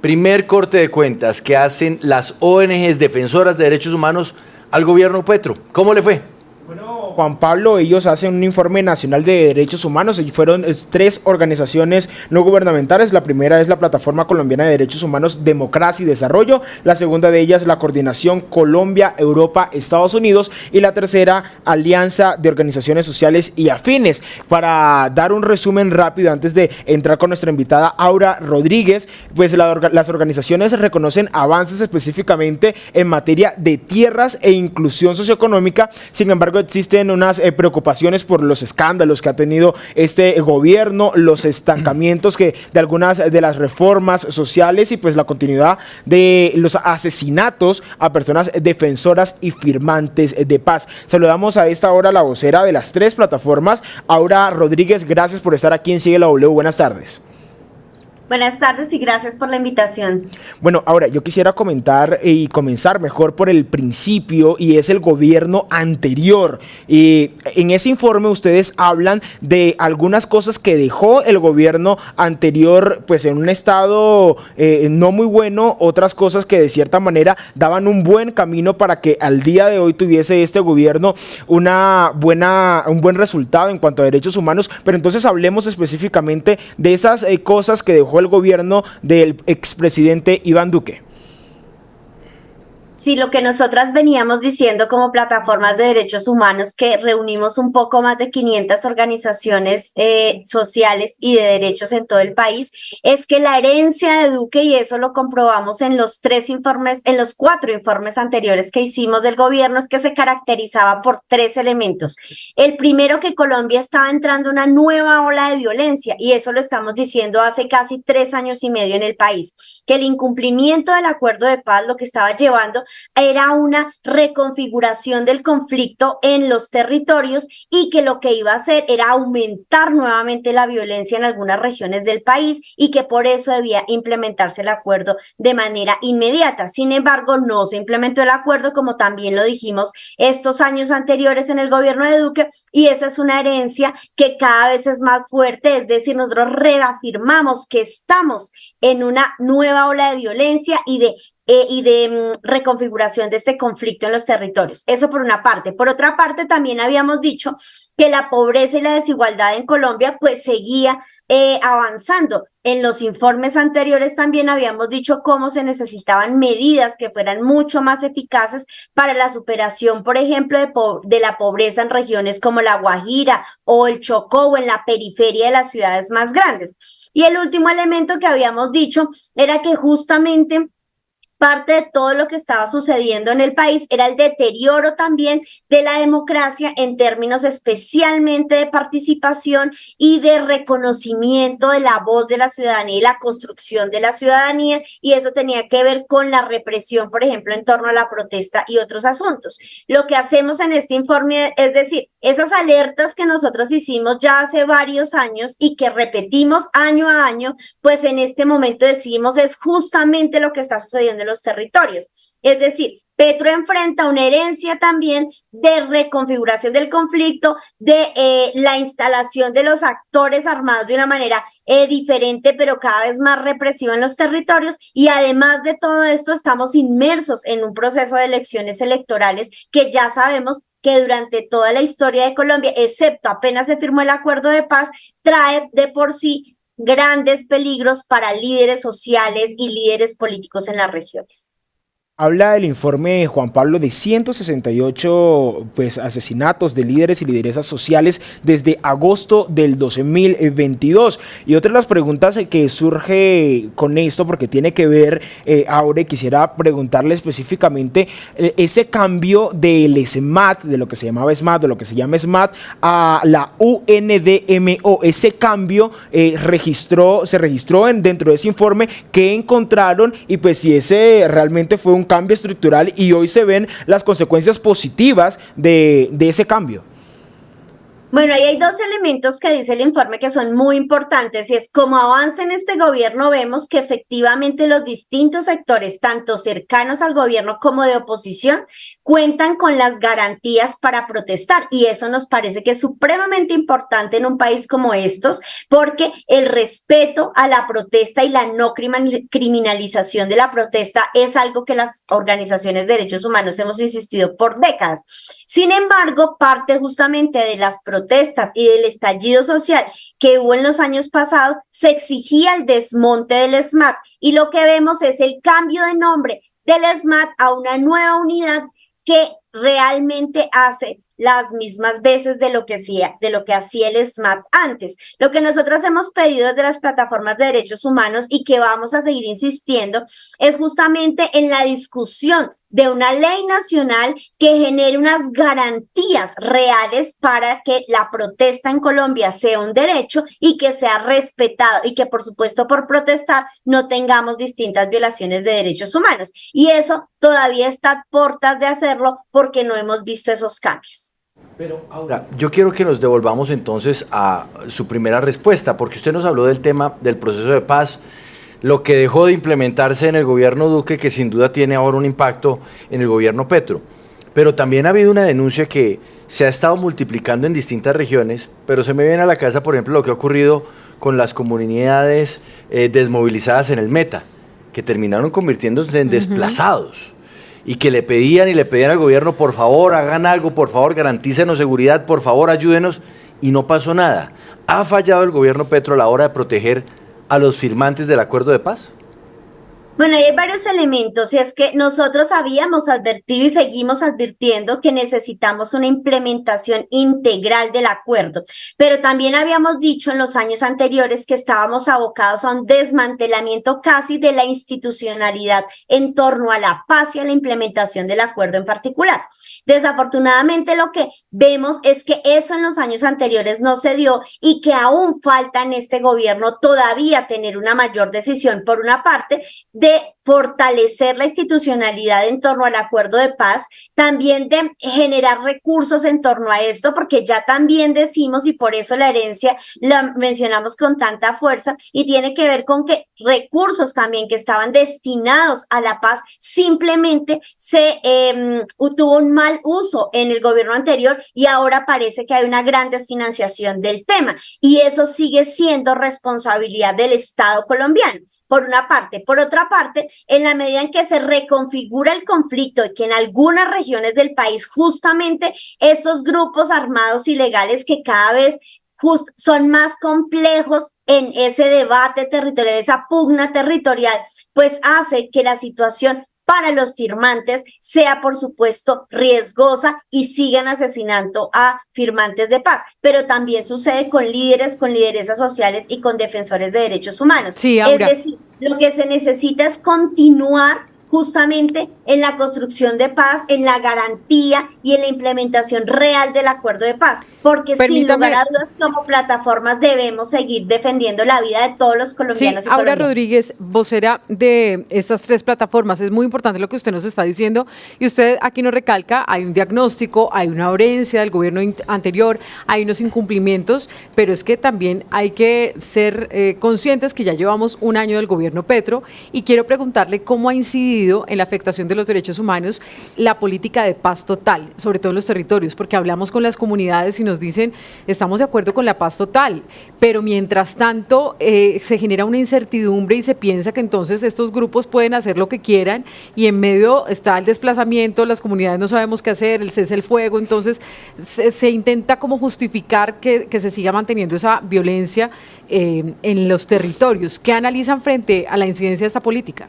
Primer corte de cuentas que hacen las ONGs defensoras de derechos humanos al gobierno Petro. ¿Cómo le fue? Bueno, Juan Pablo, ellos hacen un informe nacional de derechos humanos y fueron 3 organizaciones no gubernamentales. La primera es la Plataforma Colombiana de Derechos Humanos, Democracia y Desarrollo. La segunda de ellas, la Coordinación Colombia, Europa, Estados Unidos. Y la tercera, Alianza de Organizaciones Sociales y Afines. Para dar un resumen rápido antes de entrar con nuestra invitada Aura Rodríguez, pues las organizaciones reconocen avances específicamente en materia de tierras e inclusión socioeconómica. Sin embargo, existen unas preocupaciones por los escándalos que ha tenido este gobierno, los estancamientos de algunas de las reformas sociales y pues la continuidad de los asesinatos a personas defensoras y firmantes de paz. Saludamos a esta hora a la vocera de las 3 plataformas, Aura Rodríguez. Gracias por estar aquí en Sigue la W. Buenas tardes. Buenas tardes y gracias por la invitación. Bueno, ahora yo quisiera comentar y comenzar mejor por el principio, y es el gobierno anterior. En ese informe ustedes hablan de algunas cosas que dejó el gobierno anterior pues en un estado no muy bueno, otras cosas que de cierta manera daban un buen camino para que al día de hoy tuviese este gobierno un buen resultado en cuanto a derechos humanos. Pero entonces hablemos específicamente de esas cosas que dejó el gobierno del expresidente Iván Duque. Sí, lo que nosotras veníamos diciendo como plataformas de derechos humanos, que reunimos un poco más de 500 organizaciones sociales y de derechos en todo el país, es que la herencia de Duque, y eso lo comprobamos en los 4 informes anteriores que hicimos del gobierno, es que se caracterizaba por 3 elementos. El primero, que Colombia estaba entrando una nueva ola de violencia, y eso lo estamos diciendo hace casi 3 años y medio en el país, que el incumplimiento del acuerdo de paz lo que estaba llevando era una reconfiguración del conflicto en los territorios, y que lo que iba a hacer era aumentar nuevamente la violencia en algunas regiones del país, y que por eso debía implementarse el acuerdo de manera inmediata. Sin embargo, no se implementó el acuerdo, como también lo dijimos estos años anteriores en el gobierno de Duque, y esa es una herencia que cada vez es más fuerte. Es decir, nosotros reafirmamos que estamos en una nueva ola de violencia y de reconfiguración de este conflicto en los territorios. Eso por una parte. Por otra parte, también habíamos dicho que la pobreza y la desigualdad en Colombia pues seguía avanzando. En los informes anteriores también habíamos dicho cómo se necesitaban medidas que fueran mucho más eficaces para la superación, por ejemplo, de la pobreza en regiones como La Guajira o el Chocó, o en la periferia de las ciudades más grandes. Y el último elemento que habíamos dicho era que justamente parte de todo lo que estaba sucediendo en el país era el deterioro también de la democracia en términos especialmente de participación y de reconocimiento de la voz de la ciudadanía y la construcción de la ciudadanía, y eso tenía que ver con la represión, por ejemplo, en torno a la protesta y otros asuntos. Lo que hacemos en este informe es decir, esas alertas que nosotros hicimos ya hace varios años y que repetimos año a año, pues en este momento decidimos es justamente lo que está sucediendo en los territorios. Es decir, Petro enfrenta una herencia también de reconfiguración del conflicto, de la instalación de los actores armados de una manera diferente, pero cada vez más represiva en los territorios, y además de todo esto estamos inmersos en un proceso de elecciones electorales que ya sabemos que durante toda la historia de Colombia, excepto apenas se firmó el acuerdo de paz, trae de por sí grandes peligros para líderes sociales y líderes políticos en las regiones. Habla el informe, Juan Pablo, de 168 asesinatos de líderes y lideresas sociales desde agosto del 2022. Y otra de las preguntas que surge con esto, porque tiene que ver, ahora quisiera preguntarle específicamente ese cambio del SMAT, de lo que se llamaba SMAT, de lo que se llama SMAT, a la UNDMO. Ese cambio se registró dentro de ese informe que encontraron, y pues si ese realmente fue un cambio estructural y hoy se ven las consecuencias positivas de ese cambio. Bueno, ahí hay dos elementos que dice el informe que son muy importantes y es como avanza en este gobierno vemos que efectivamente los distintos sectores, tanto cercanos al gobierno como de oposición, cuentan con las garantías para protestar y eso nos parece que es supremamente importante en un país como estos porque el respeto a la protesta y la no criminalización de la protesta es algo que las organizaciones de derechos humanos hemos insistido por décadas. Sin embargo, parte justamente de las protestas y del estallido social que hubo en los años pasados, se exigía el desmonte del ESMAD y lo que vemos es el cambio de nombre del ESMAD a una nueva unidad que realmente hace las mismas veces de lo que hacía el ESMAD antes. Lo que nosotros hemos pedido desde las plataformas de derechos humanos y que vamos a seguir insistiendo es justamente en la discusión de una ley nacional que genere unas garantías reales para que la protesta en Colombia sea un derecho y que sea respetado y que por supuesto por protestar no tengamos distintas violaciones de derechos humanos. Y eso todavía está a puertas de hacerlo porque no hemos visto esos cambios. Pero ahora, yo quiero que nos devolvamos entonces a su primera respuesta, porque usted nos habló del tema del proceso de paz, lo que dejó de implementarse en el gobierno Duque, que sin duda tiene ahora un impacto en el gobierno Petro. Pero también ha habido una denuncia que se ha estado multiplicando en distintas regiones, pero se me viene a la cabeza, por ejemplo, lo que ha ocurrido con las comunidades desmovilizadas en el Meta, que terminaron convirtiéndose en desplazados. Y que le pedían al gobierno, por favor, hagan algo, por favor, garantícenos seguridad, por favor, ayúdenos, y no pasó nada. ¿Ha fallado el gobierno Petro a la hora de proteger a los firmantes del acuerdo de paz? Bueno, hay varios elementos y es que nosotros habíamos advertido y seguimos advirtiendo que necesitamos una implementación integral del acuerdo, pero también habíamos dicho en los años anteriores que estábamos abocados a un desmantelamiento casi de la institucionalidad en torno a la paz y a la implementación del acuerdo en particular. Desafortunadamente lo que vemos es que eso en los años anteriores no se dio y que aún falta en este gobierno todavía tener una mayor decisión por una parte de fortalecer la institucionalidad en torno al acuerdo de paz, también de generar recursos en torno a esto, porque ya también decimos, y por eso la herencia la mencionamos con tanta fuerza, y tiene que ver con que recursos también que estaban destinados a la paz simplemente tuvo un mal uso en el gobierno anterior y ahora parece que hay una gran desfinanciación del tema, y eso sigue siendo responsabilidad del Estado colombiano. Por una parte. Por otra parte, en la medida en que se reconfigura el conflicto y que en algunas regiones del país justamente estos grupos armados ilegales que cada vez son más complejos en ese debate territorial, esa pugna territorial, pues hace que la situación para los firmantes sea, por supuesto, riesgosa y sigan asesinando a firmantes de paz. Pero también sucede con líderes, con lideresas sociales y con defensores de derechos humanos. Sí, Aura. Es decir, lo que se necesita es continuar justamente en la construcción de paz, en la garantía y en la implementación real del acuerdo de paz, porque sin lugar a dudas como plataformas debemos seguir defendiendo la vida de todos los colombianos y Aura colombianas. Rodríguez, vocera de estas tres plataformas, es muy importante lo que usted nos está diciendo y usted aquí nos recalca, hay un diagnóstico, hay una dolencia del gobierno anterior, hay unos incumplimientos, pero es que también hay que ser conscientes que ya llevamos un año del gobierno Petro y quiero preguntarle cómo ha incidido en la afectación de los derechos humanos la política de paz total, sobre todo en los territorios, porque hablamos con las comunidades y nos dicen, estamos de acuerdo con la paz total, pero mientras tanto se genera una incertidumbre y se piensa que entonces estos grupos pueden hacer lo que quieran y en medio está el desplazamiento, las comunidades no sabemos qué hacer, el cese el fuego, entonces se intenta como justificar que se siga manteniendo esa violencia en los territorios. ¿Qué analizan frente a la incidencia de esta política?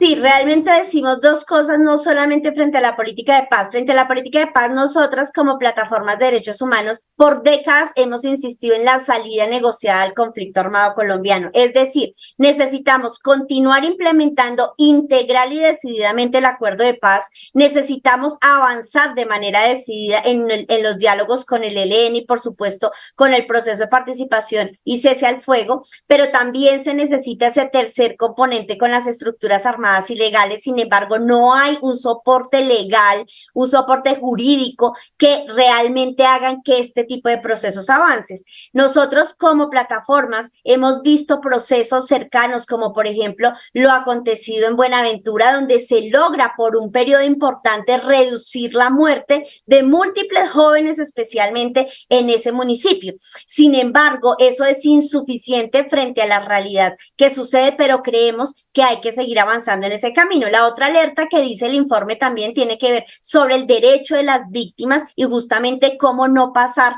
Sí, realmente decimos dos cosas, no solamente frente a la política de paz. Frente a la política de paz, nosotras como plataformas de derechos humanos, por décadas hemos insistido en la salida negociada al conflicto armado colombiano. Es decir, necesitamos continuar implementando integral y decididamente el acuerdo de paz. Necesitamos avanzar de manera decidida en los diálogos con el ELN y, por supuesto, con el proceso de participación y cese al fuego, pero también se necesita ese tercer componente con las estructuras armadas armadas ilegales. Sin embargo, no hay un soporte legal, un soporte jurídico que realmente hagan que este tipo de procesos avances. Nosotros como plataformas hemos visto procesos cercanos, como por ejemplo lo acontecido en Buenaventura, donde se logra por un periodo importante reducir la muerte de múltiples jóvenes, especialmente en ese municipio. Sin embargo, eso es insuficiente frente a la realidad que sucede, pero creemos que hay que seguir avanzando en ese camino. La otra alerta que dice el informe también tiene que ver sobre el derecho de las víctimas y justamente cómo no pasar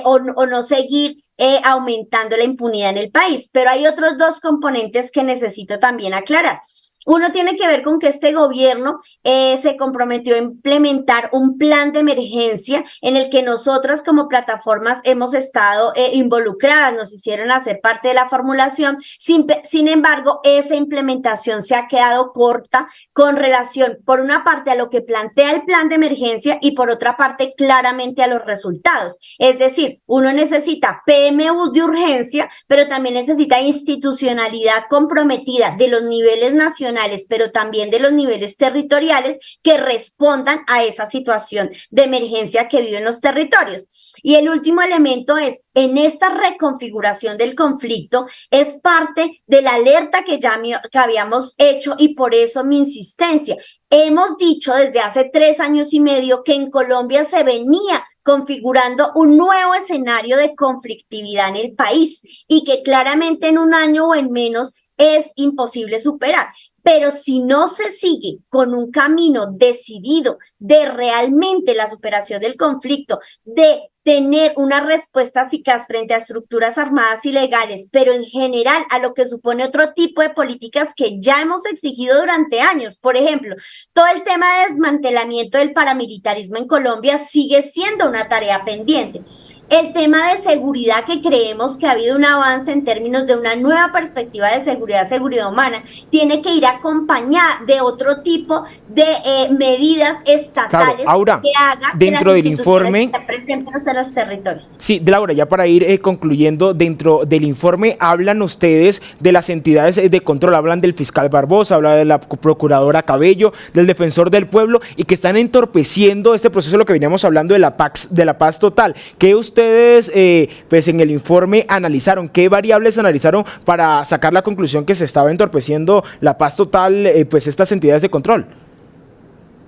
o no seguir aumentando la impunidad en el país. Pero hay otros dos componentes que necesito también aclarar. Uno tiene que ver con que este gobierno se comprometió a implementar un plan de emergencia en el que nosotras como plataformas hemos estado involucradas, nos hicieron hacer parte de la formulación. Sin embargo, esa implementación se ha quedado corta con relación, por una parte, a lo que plantea el plan de emergencia y por otra parte, claramente a los resultados. Es decir, uno necesita PMUs de urgencia, pero también necesita institucionalidad comprometida de los niveles nacionales, pero también de los niveles territoriales que respondan a esa situación de emergencia que viven los territorios. Y el último elemento es, en esta reconfiguración del conflicto, es parte de la alerta que habíamos hecho y por eso mi insistencia. Hemos dicho desde hace 3 años y medio que en Colombia se venía configurando un nuevo escenario de conflictividad en el país y que claramente en un año o en menos es imposible superar. Pero si no se sigue con un camino decidido de realmente la superación del conflicto, de tener una respuesta eficaz frente a estructuras armadas ilegales, pero en general a lo que supone otro tipo de políticas que ya hemos exigido durante años. Por ejemplo, todo el tema de desmantelamiento del paramilitarismo en Colombia sigue siendo una tarea pendiente. El tema de seguridad, que creemos que ha habido un avance en términos de una nueva perspectiva de seguridad humana, tiene que ir acompañada de otro tipo de medidas estatales. Claro, Aura, que hagan dentro que las del informe estén presentes en los territorios. Sí, Laura, ya para ir concluyendo, dentro del informe hablan ustedes de las entidades de control, hablan del fiscal Barbosa, habla de la procuradora Cabello, del defensor del pueblo, y que están entorpeciendo este proceso, lo que veníamos hablando de la paz total. ¿Qué ustedes pues en el informe analizaron? ¿Qué variables analizaron para sacar la conclusión que se estaba entorpeciendo la paz total, pues estas entidades de control?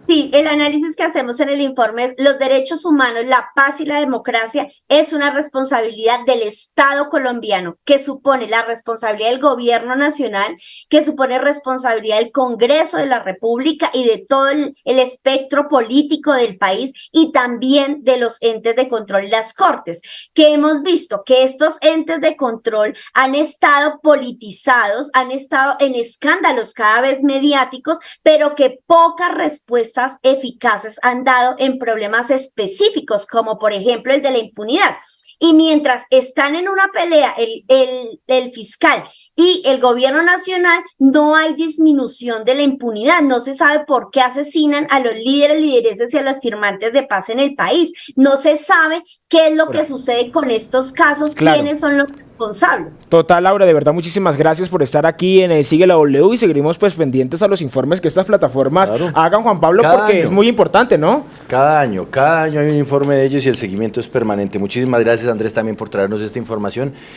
Sí, el análisis que hacemos en el informe es: los derechos humanos, la paz y la democracia es una responsabilidad del Estado colombiano, que supone la responsabilidad del gobierno nacional, que supone responsabilidad del Congreso de la República y de todo el espectro político del país, y también de los entes de control y las cortes, que hemos visto que estos entes de control han estado politizados, han estado en escándalos cada vez mediáticos, pero que pocas respuestas eficaces han dado en problemas específicos, como por ejemplo el de la impunidad. Y mientras están en una pelea el fiscal y el gobierno nacional, no hay disminución de la impunidad. No se sabe por qué asesinan a los líderes, lideresas y a los firmantes de paz en el país. No se sabe qué es lo que sucede con estos casos, claro, quiénes son los responsables. Total, Laura, de verdad, muchísimas gracias por estar aquí en Sigue la W, y seguiremos pues pendientes a los informes que estas plataformas hagan, Juan Pablo, porque es muy importante, ¿no? Cada año hay un informe de ellos y el seguimiento es permanente. Muchísimas gracias, Andrés, también por traernos esta información.